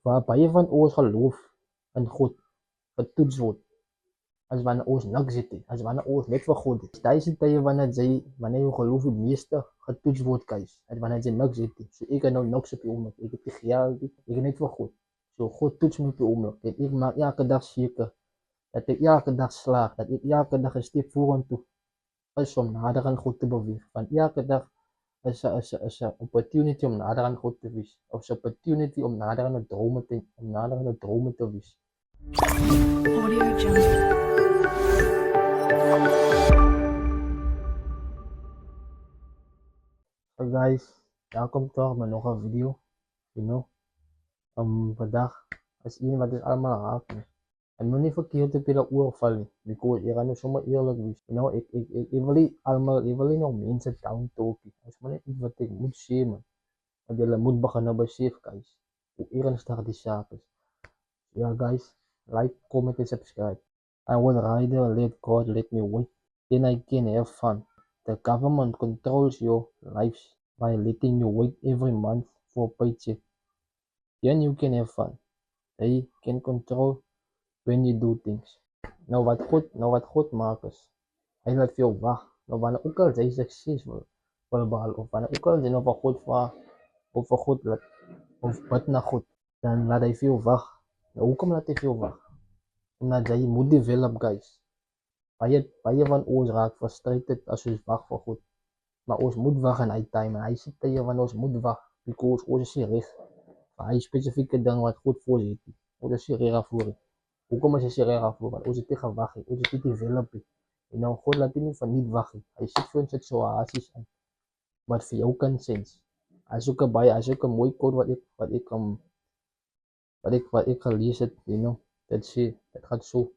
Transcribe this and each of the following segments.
waar baie van ons geloof in God getoets word. As wanneer ons niks het nie, as wanneer ons net vir God het. Daar is die tye wanneer jou geloof die meeste getoets word, guys. As wanneer jy niks het nie. So ek het nou niks op die oomblik. Ek het nie geld nie. Ek het net vir God. So God toets my op die oomblik. En ek maak elke dag seker dat ek elke dag slaag, dat ek elke dag 'n stap vorentoe is om nader aan God te beweeg. Want elke dag is 'n opportunity om nader aan God te wees. Of 'n opportunity om nader aan 'n drome te wees. Audio Jungle. So guys, welkom terug met nog 'n video. Vandag is een wat ons almal raak. En moet nie verkeerd op julle oorval nie, because ek gaan nou sommer eerlik wees. Ek wil nie nog mense down talk nie. Dit is maar net iets wat ek moet sê, man. Want julle moet begin besef, guys, hoe ernstig die saak is. Ja, guys, like, comment and subscribe. I would rather let God let me wait, then I can have fun. The government controls your lives by letting you wait every month for a paycheck. Then you can have fun. They can control when you do things. Nou wat God maak is, hy laat vir jou wag. Nou wanneer ook al jy suksesvol wil behaal, of wanneer ook al jy nou vir God vra, of vir God laat, of bid na God, dan laat hy vir jou wag. Nou hoekom laat hy vir jou wag? Omdat jy moet develop, guys. Baie van ons raak frustrated as ons wag vir God. Maar ons moet wag in hy time, en hy sê tye wanneer ons moet wag, because ons is nie reg vir hy spesifieke ding wat God vir ons het. Ons is nie reg daarvoor. Hoekom is jy reg daarvoor? Want ons het nie gewag nie, ons het nie develop nie. En nou God laat nie verniet wag nie. Hy sit vir ons situasies in wat vir jou kan sens. As ook 'n mooi quote wat ek gelees het, dit sê, dit gaan so.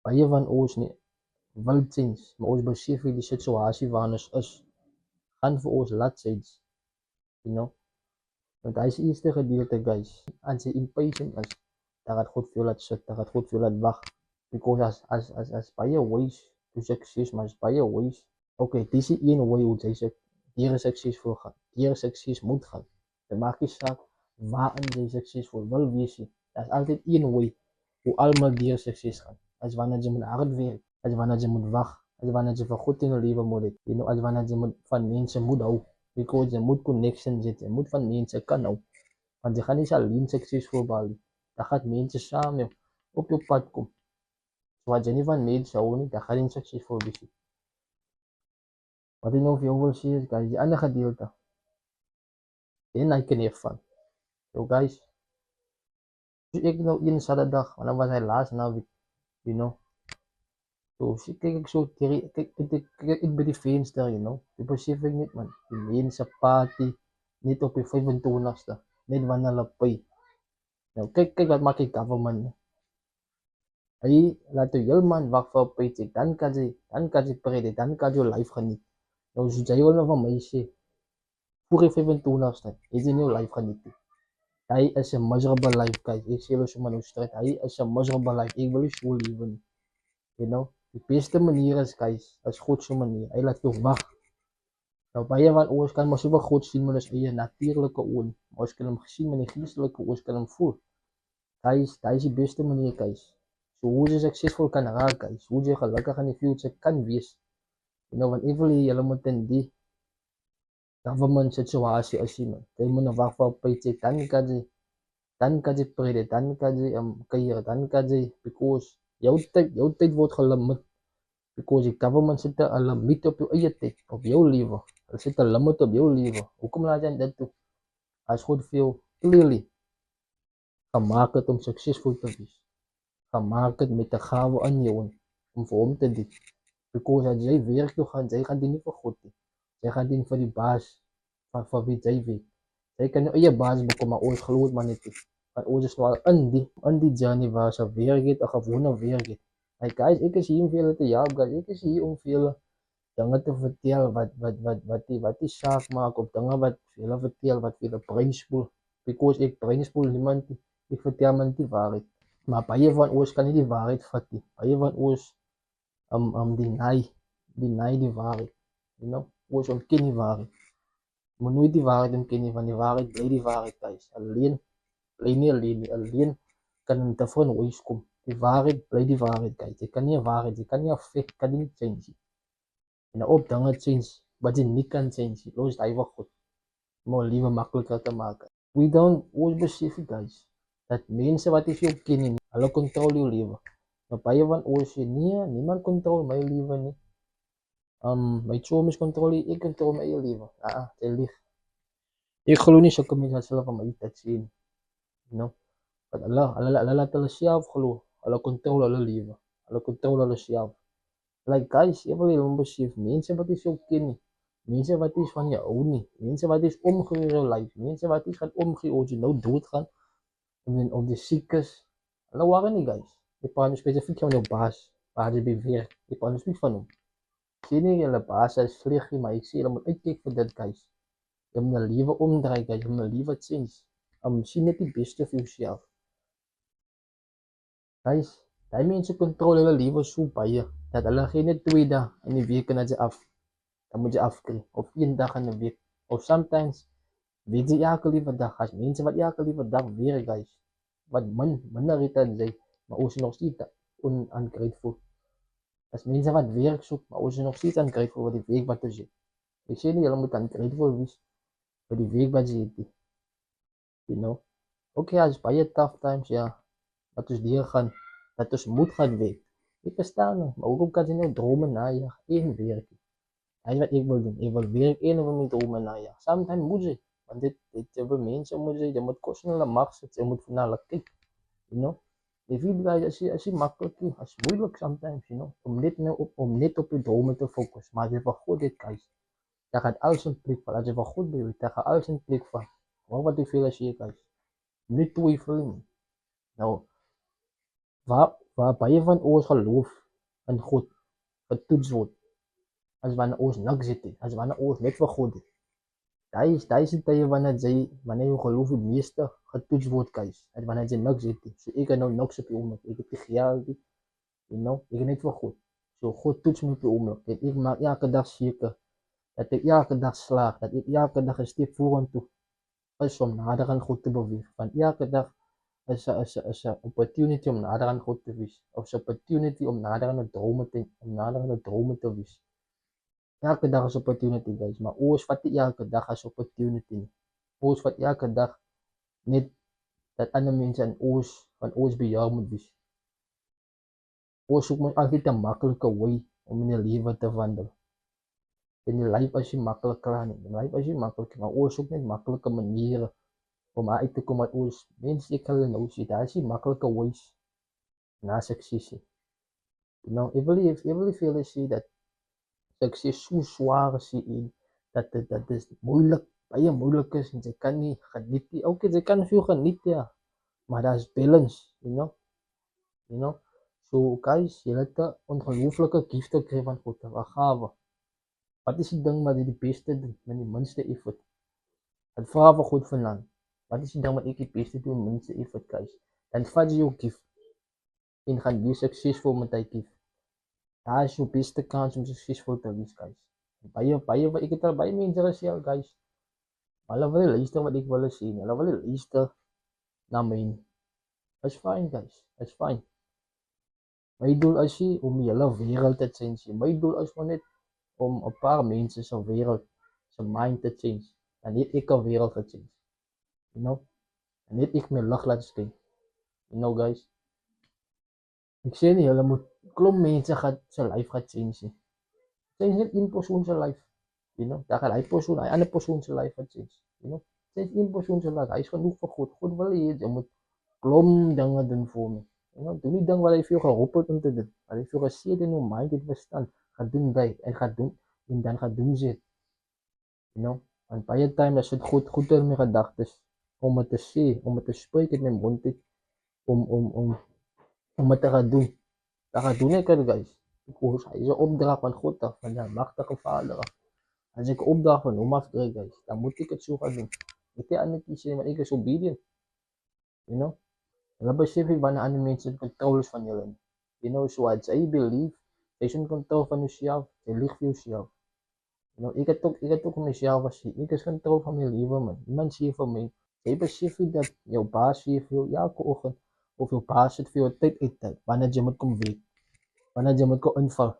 Baie van ons nie wil sens, maar ons besef die situasie waarin ons is, gaan vir ons laat sens. Want hy is die eerste gedeelte, guys. As jy impatient is, dan gaat God veel laat sit, dan gaat God veel laat wag. Because as baie ways to success, maar as baie ways, okay, dis die een way hoe jy sê, diere suksesvol gaan, diere sukses moet gaan. Dit maak nie saak waarin jy suksesvol wil wees nie. Daar is altyd een way hoe almal diere sukses gaan. As wanneer jy moet hard werk, as wanneer jy moet wag, as wanneer jy vir God in jou lewe moet hê, as wanneer jy moet van mense moet hou, because jy moet connections hê, jy moet van mense kan hou. Want jy gaan nie alleen suksesvol behaal nie. Dan gaan mense saam jou op jou pad kom. So as jy nie van mense hou nie, dan gaan jy nie suksesvol wees nie. Wat ek nou vir jou wil sê is, guys, die ander gedeelte, then I can have fun. So guys, so ek nou een Saterdag, want dan was hy laas naweek, so kyk ek so, kyk ek by die venster, die besef ek net, man, die mense party, net op die 25ste, net wanneer hulle pay. Nou kyk wat maak die government. Hy laat jou heel man wag vir 'n paycheck, dan kan jy pray, dan kan jy life geniet. Nou so jy wil nou van my sê, voor die 25ste, is jy nie jou life geniet nie. Hy is 'n miserable life, guys. Ek sê julle sommer nou straight, hy is 'n miserable life. Ek wil nie so lewe nie. Die beste manier is, guys, is God se manier. Hy laat jou wag. Nou baie van ons kan maar so vir God sien met ons eie natuurlike oë. Ons kan hom sien met die geestelike oë, ons kan hom voel. Guys, dit is die beste manier, guys. So hoe jy suksesvol kan raak, guys. Hoe jy gelukkig in die future kan wees. Want ek wil julle moet in die government situasie as jy, man. Jy moet nou wag vir 'n paycheck, dan kan jy pray, dan kan jy kuier, dan kan jy, because jou tyd word gelimit. Because die government sit 'n limiet op jou eie tyd, op jou lewe. Hulle sit 'n limit op jou lewe. Hoekom laat jy dit toe? As God vir jou clearly gemaak het om suksesvol te wees. Gemaak het met 'n gawe in jou om vir hom te dien. Because as jy werk toe gaan, jy gaan dien nie vir God nie. Jy gaan dien vir die baas van wie jy werk. Jy kan jou eie baas bekom, maar ons glo dit maar net nie. Want ons is nou al in die journey waar se werk het, 'n gewone werk het. Hey guys, ek is hier om vir julle te help, guys. Ek is hier om vir julle dinge te vertel wat die saak maak, of dinge wat vir julle vertel, wat vir julle breinspoel. Because ek breinspoel niemand nie. Ek vertel maar die waarheid. Maar baie van ons kan nie die waarheid vat nie. Baie van ons deny die waarheid. Ons ontken die waarheid. Moet nooit die waarheid ontken nie, want die waarheid bly die waarheid, guys. Alleen bly nie alleen kan in different ways kom. Die waarheid bly die waarheid, guys. Jy kan nie 'n waarheid, jy kan nie 'n feit kan nie change nie. En op dinge change wat jy nie kan change nie. Los daai wat goed. Om jou lewe makliker te maak. We don't always besef, guys, dat mense wat jy jou ken nie, hulle kontrol jou lewe. Nou baie van ons sê nee, niemand kontrol my lewe nie. My choomies kontrol nie, ek kontrol my eie lewe. Jy lieg. Ek glo nie sulke mense as hulle van my dit sien. You know? Want hulle laat hulle self glo. Hulle kontrol hulle lewe. Hulle kontrol hulle self. Like guys, jy wil hom besef, mense wat jy jou ken nie, mense wat jy van jou hou nie, mense wat jy omgee in jou lewe, mense wat jy gaan omgee as jy nou dood gaan om die siek is. Hulle worry nie, guys. Jy praat spesifiek van jou baas, waar jy beweeg. Jy praat spesifiek van hom. Sien nie julle baas is vlieg nie, maar ek sê julle moet uitkyk vir dit, guys. Jy moet 'n lewe omdraai, guys. Jy moet 'n lewe change. Sien net die beste vir jouself. Guys, daai mense kontrol hulle lewe so baie dat hulle geen net 2 dae in die week kan jy af. Dan moet jy afkry. Of 1 dag in 'n week. Of sometimes weet jy elke liewe dag. As mense wat elke liewe dag weer, guys. Wat minder return sy, maar ons is nog steeds ungrateful. As mense wat werk soek, maar ons is nog steeds ungrateful vir die week wat ons het. Ek sê nie, julle moet ungrateful wees vir die week wat jy het. You know? Okay, as baie tough times, ja. Dat ons deur gaan, dat ons moet gaan werk. Ek verstaan nou, maar hoekom kan jy nou drome najag en werk? Dit is wat ek wil doen. Ek wil werk en wil my drome najag. Sometimes moet jy, want dit vir mense moet jy moet kos in hulle mag sit, jy moet na hulle kyk. You know? If you guys, as jy maklik, as moeilik sometimes, you know, om net op die drome te fokus, maar as jy vir God het, guys, dan gaat alles in plek val. As jy vir God beweeg, dan gaat alles in plek val. Hoor wat jy veel as jy, guys. Nie twyfel nie. Nou, waar baie van ons geloof in God getoets word, as wanneer ons niks het, as wanneer ons net vir God het. Daai is die tye wanneer jou geloof die meeste getoets word, guys, as wanneer jy niks het. So ek het nou niks op die oomblik, ek het die geld, you know, ek het net vir God. So God toets my op die oomblik, en ek maak elke dag seker, dat ek elke dag slaag, dat ek elke dag 'n stap vorentoe is om nader aan God te beweeg, want elke dag is 'n opportunity om nader aan God te wees, of 'n opportunity om nader aan 'n drome te wees. Elke dag is 'n opportunity, guys, maar ons vat nie elke dag as opportunity nie. Ons vat elke dag net dat ander mense aan ons bejaag moet wees. Ons soek maar altyd 'n maklike way om in die lewe te wandel. En die lewe as jy maklik klaar nie. Die lewe as jy maklik, maar ons soek net maklike maniere om uit te kom uit ons mense ek hulle nou sê, daar is nie maklike ways na sukses nie. You know, ek wil feel sê dat sukses so swaar is en dat is moeilik, baie moeilik is en jy kan nie geniet nie. Okay, jy kan veel geniet, ja, maar daar is balance, you know. So guys, jy het 'n ongelooflike gift gekry van God, 'n gawe. Wat is die ding wat jy die beste doen met die minste effort? Het vra vir God vanaand. Wat is die ding wat ek die beste doen met die minste effort, guys? Dan vat jy jou gift en gaan wees suksesvol met die gift. Daar is jou beste kans om suksesvol te wees, guys. Ek het al baie mense gesê, guys. Hulle wil luister wat ek wil sê. Hulle wil luister na my. It's fine, guys. It's fine. My doel is nie om die hele wêreld te change. My doel is maar net om 'n paar mense se wêreld, se mind te change. Dan net ek 'n wêreld te change. You know? En net ek my lig laat skyn. You know, guys. Ek sê nie hulle moet klomp mense se life gaan change nie. Change net een persoon se life. You know? Dan gaan hy ander persoon se life gaan change. You know? Change een persoon se life. Hy is genoeg vir God. God wil hê jy moet klomp dinge doen vir my. You know? Doen die ding wat hy vir jou geroep het om te doen. Wat hy vir jou gesê het in jou mind het verstand. Gaan doen dit en gaan doen en dan gaan doen dit. You know? Want baie tyd is dit goed in my gedagtes om dit te sê, om dit te spreek in my mond uit, om dit te gaan doen. Dan gaan doen ek dit, guys. Because hy is 'n opdrag van God af, van die magtige Vader af. As ek 'n opdrag van hom af kry, guys, dan moet ek dit so gaan doen. Ek kan ander kies, maar ek is obedient. You know? Hulle besef nie wanneer ander mense control is van julle. You know, so as jy believe, jy is in control van jouself, jy lieg vir jouself. You know, ek het ook myself as ek is control van my lewe, man. Iemand sê vir my, Jy besef nie dat jou baas vir jou elke oggend of jou baas het vir jou tyd uit wanneer jy moet kom werk, wanneer jy moet kom inval,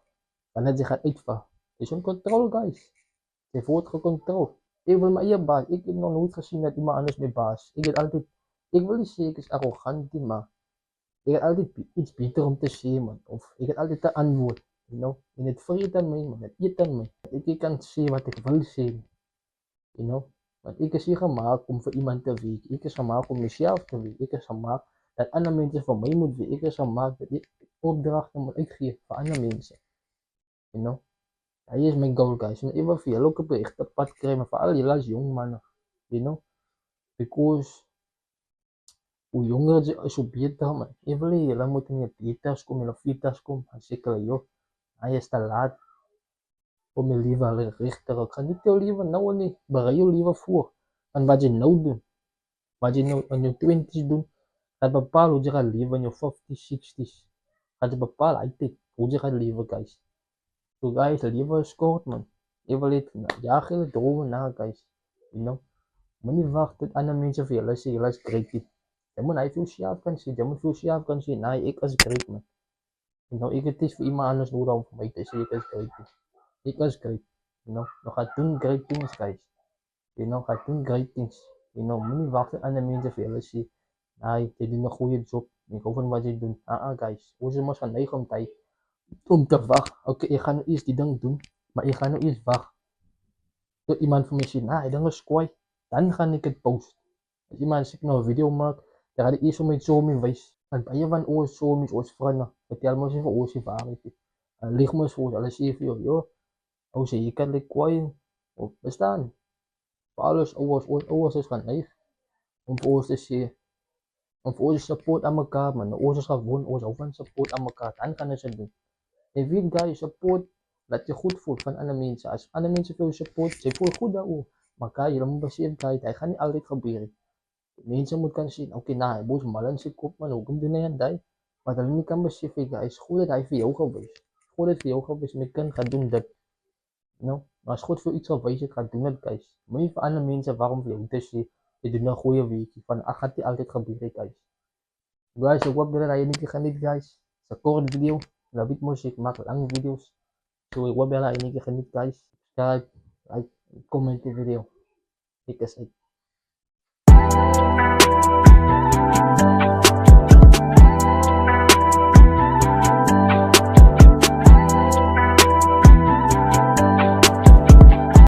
wanneer jy gaan uitval. Dis in control, guys. Jy word gekontrol. Ek wil my eie baas. Ek het nog nooit gesien dat iemand anders my baas. Ek wil nie sê ek is arrogant nie, maar ek het altyd iets beter om te sê, man. Of ek het altyd te antwoord, you know. En het vreet aan my, man. Het eet aan my. Ek kan sê wat ek wil sê, you know. Want ek is nie gemaak om vir iemand te werk. Ek is gemaak om myself te werk. Ek is gemaak dat ander mense vir my moet werk. Ek is gemaak dat ek opdragte moet uitgee vir ander mense, you know. Hy is my goal, guys. En ek wil vir julle ook op die regte pad kry, maar veral julle as jong manne, you know. Because hoe jonger jy is, hoe beter, man. Ek wil nie julle moet in die peters kom, julle fieters kom, en sê julle, joh, hy is te laat om my liewe al recht te raak. Gaan nie jou liewe nou nie, berei jou liewe voor. En wat jy nou doen, wat jy nou in jou 20's doen, gaat bepaal hoe jy gaan lewe in jou 50's, 60's. Gaat jy bepaal uittyd hoe jy gaan lewe, guys. So guys, lewe is kort, man. Ek wil het, jaag julle drome na, guys. You know, moet nie wacht tot ander mense vir julle sê, julle is great. Jy moet hy vir jouself kan sê, jy moet vir jouself kan sê, nee, ek is great, man. You know, ek het is vir iemand anders nodig om vir my te sê, ek is great. Ek is great, you know. Nou gaat doen great things, guys. You know, gaat doen great things. You know, moet nie wacht tot ander mense vir julle sê, nee, jy doen een goeie job, ek hou van wat jy doen. Guys, ons is ons geneig om te wacht. Ok, ek gaan nou eerst die ding doen, maar ek gaan nou eerst wacht. Tot iemand vir my sê, nee, die ding is kwaai, dan gaan ek het post. As iemand sê ek nou een video maak, dan gaan ek eerst om my sommie wees. Want baie van ons sommies, ons vrienden, vertel my sê vir ons die waarheid. En lieg my so, hulle sê vir jou, joh, ou sê, jy kan dit kwaai, of bestaan. Vir alles, ouwers is geneig, om vir ons te sê, om vir ons support aan mekaar, man. Ons is gewoon, ons hou van support aan mekaar, dan kan ons het doen. En weet, guys, support, dat jy goed voelt van ander mense. As ander mense vir jou support, jy voel goed daaroor. Maar guys, jy moet besef, guys, hy gaan nie altyd gebeur. Mense moet kan sê, ok, nah, hy boos mal in sy kop, man, hoekom doen hy aan die? Wat hulle nie kan besef, guys, God het hy vir jou gewys. God het vir jou gewys, my kind gaan doen dit. You know? Maar as God vir iets gewys het, gaan doen dit, guys. Moet nie vir ander mense waarom vir jou te sê, jy doen een goeie weekie, van, gaat nie altyd gebeur, guys. Guys, ek hoop dat hy nie geniet, guys. It's a kort video. Love it most, ek maak lang video's. So ek hoop dat hy nie geniet, guys. Subscribe, like, comment die video. Ek is uit.